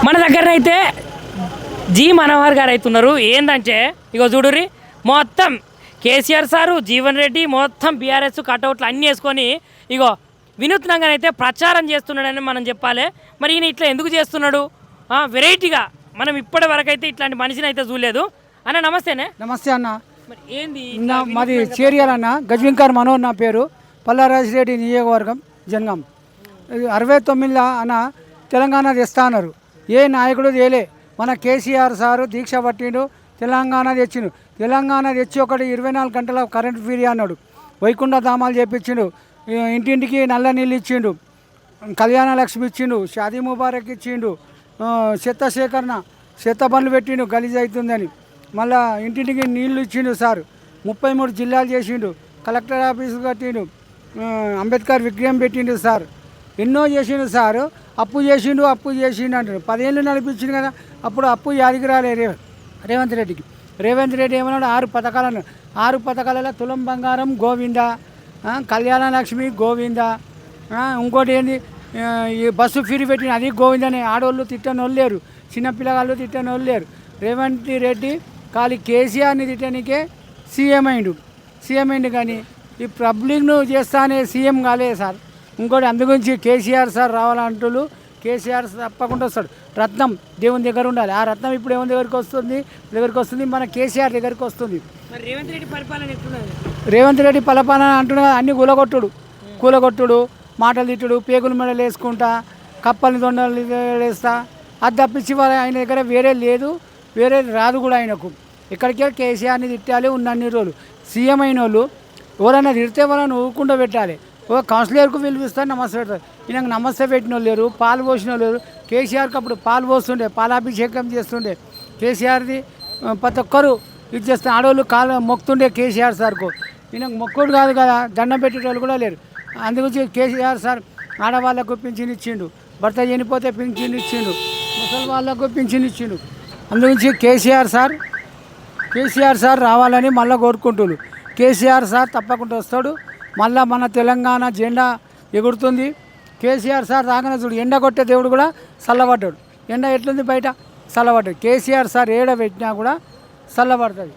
మన దగ్గర అయితే జీ మనోహర్ గారు అవుతున్నారు. ఏంటంటే ఇగో చూడుర్రి, మొత్తం కేసీఆర్ సారు, జీవన్ రెడ్డి మొత్తం బీఆర్ఎస్ కటౌట్లు అన్నీ వేసుకొని ఇగో వినూత్నంగానైతే ప్రచారం చేస్తున్నాడని మనం చెప్పాలి. మరి ఈయన ఇట్లా ఎందుకు చేస్తున్నాడు? వెరైటీగా మనం ఇప్పటి వరకు అయితే ఇట్లాంటి మనిషిని అయితే చూడలేదు. అన్న నమస్తేనే. నమస్తే అన్న. మరి ఏంది మాది చేరియాల అన్న. గజ్వింకర్ మనోహర్ నా పేరు. పల్లారాజిరెడ్డి నియోజకవర్గం జనగాం. 69 అన్న తెలంగాణ తెస్తా అన్నారు. ఏ నాయకుడు తేలే. మన కేసీఆర్ సారు దీక్ష పట్టిండు, తెలంగాణ తెచ్చిండు. తెలంగాణ తెచ్చి ఒకటి 24 గంటల కరెంట్ ఫ్రీ అన్నాడు. వైకుంఠ ధామాలు చేపించిండు. ఇంటింటికి నల్ల నీళ్ళు ఇచ్చిండు, కళ్యాణ లక్ష్మి ఇచ్చిండు, షాదీ ముబారక్ ఇచ్చిండు, చెత్త సేకరణ చెత్త బండ్లు పెట్టిండు గలీజ్ అవుతుందని. మళ్ళా ఇంటింటికి నీళ్లు ఇచ్చిండు సార్. 33 జిల్లాలు చేసిండు. కలెక్టర్ ఆఫీసు కట్టిండు, అంబేద్కర్ విగ్రహం పెట్టిండు సార్. ఎన్నో చేసిండు సారు. అప్పు చేసిండు అంటాడు. 10 ఏళ్ళు నడిపించిండు కదా. అప్పుడు అప్పు యాదికి రాలే రేవంత్ రెడ్డికి. రేవంత్ రెడ్డి ఏమన్నాడు? 6 పథకాలు అన్నాడు. 6 పథకాలలో తులం బంగారం గోవింద, కళ్యాణ లక్ష్మి గోవింద, ఇంకోటి ఏంది ఈ బస్సు ఫీరి పెట్టిన అది గోవిందనే. ఆడవాళ్ళు తిట్టనోళ్ళు లేరు, చిన్నపిల్లగాళ్ళు తిట్టనోళ్ళు లేరు. రేవంత్ రెడ్డి ఖాళీ కేసీఆర్ని తిట్టడానికే సీఎం అయిండు కానీ ఈ పబ్లిక్ను చేస్తానే సీఎం కాలేదు సార్. ఇంకోటి అందుగురించి కేసీఆర్ సార్ రావాలంటూ కేసీఆర్ తప్పకుండా వస్తాడు. రత్నం దేవుని దగ్గర ఉండాలి. ఆ రత్నం ఇప్పుడు ఏమని దగ్గరికి వస్తుంది మన కేసీఆర్ దగ్గరికి వస్తుంది. రేవంత్ రెడ్డి పరిపాలన ఎట్లున్నది? రేవంత్ రెడ్డి పరిపాలన అంటున్నా అన్ని కూలగొట్టుడు, మాటలు తిట్టుడు, పేగుల మెడలు వేసుకుంటా, కప్పల్ని దొండలు వేస్తా. అది తప్పించి ఆయన దగ్గర వేరే లేదు, వేరే రాదు కూడా ఆయనకు. ఎక్కడికే కేసీఆర్ని తిట్టాలి ఉన్నన్ని రోజులు. సీఎం అయిన వాళ్ళు ఎవరైనా తిడితే వాళ్ళని ఊకుండా పెట్టాలి. ఓ కౌన్సిలర్కు పిలిపిస్తారు, నమస్తే పెడతారు. ఈయనకు నమస్తే పెట్టిన వాళ్ళు లేరు, పాలు పోసిన వాళ్ళు లేరు. కేసీఆర్కి అప్పుడు పాలు పోస్తుండే, పాలాభిషేకం చేస్తుండే. కేసీఆర్ది ప్రతి ఒక్కరు ఇది చేస్తే ఆడవాళ్ళు కాలు మొక్కుతుండే కేసీఆర్ సార్కు. ఈయనకు మొక్కుడు కాదు కదా, దండం పెట్టేటోళ్ళు కూడా లేరు. అందుగురించి కేసీఆర్ సార్ ఆడవాళ్ళకు పింఛన్ ఇచ్చిండు, భర్త చనిపోతే పింఛన్ ఇచ్చిండు, ముసలి వాళ్ళకు పింఛన్ ఇచ్చిండు. అందుగురించి కేసీఆర్ సార్ రావాలని మళ్ళీ కోరుకుంటున్నారు. కేసీఆర్ సార్ తప్పకుండా వస్తాడు. మళ్ళీ మన తెలంగాణ జెండా ఎగురుతుంది. కేసీఆర్ సార్ రాగానే చూడు, ఎండ కొట్టే దేవుడు కూడా చల్లబడ్డాడు. ఎండ ఎట్లుంది బయట? చల్లబడ్డాడు. కేసీఆర్ సార్ ఏడ పెట్టినా కూడా చల్లబడుతుంది.